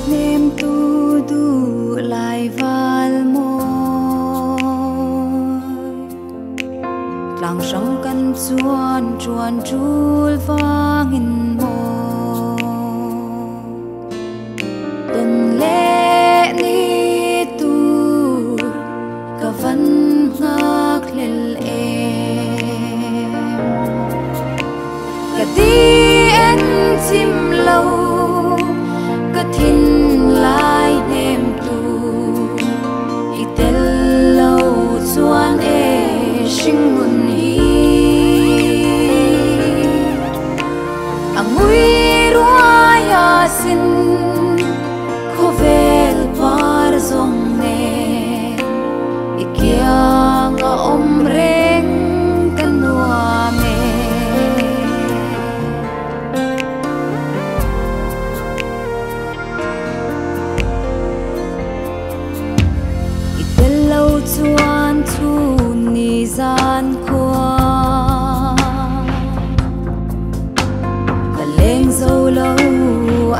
nem tu du lai val môi làng sông căn chuan chuan chul vang in mô tuần lễ ni tu cả văn ngạc lên em cả đi en chim lâu cả thiên lai nem tu hi tel lâu chuan e sinh ngun hi angui ruaya sin kho vel par zong ne ikia nga om reng kanwa me itel lâu chuan thu ni gian khoa ka leng zo lâu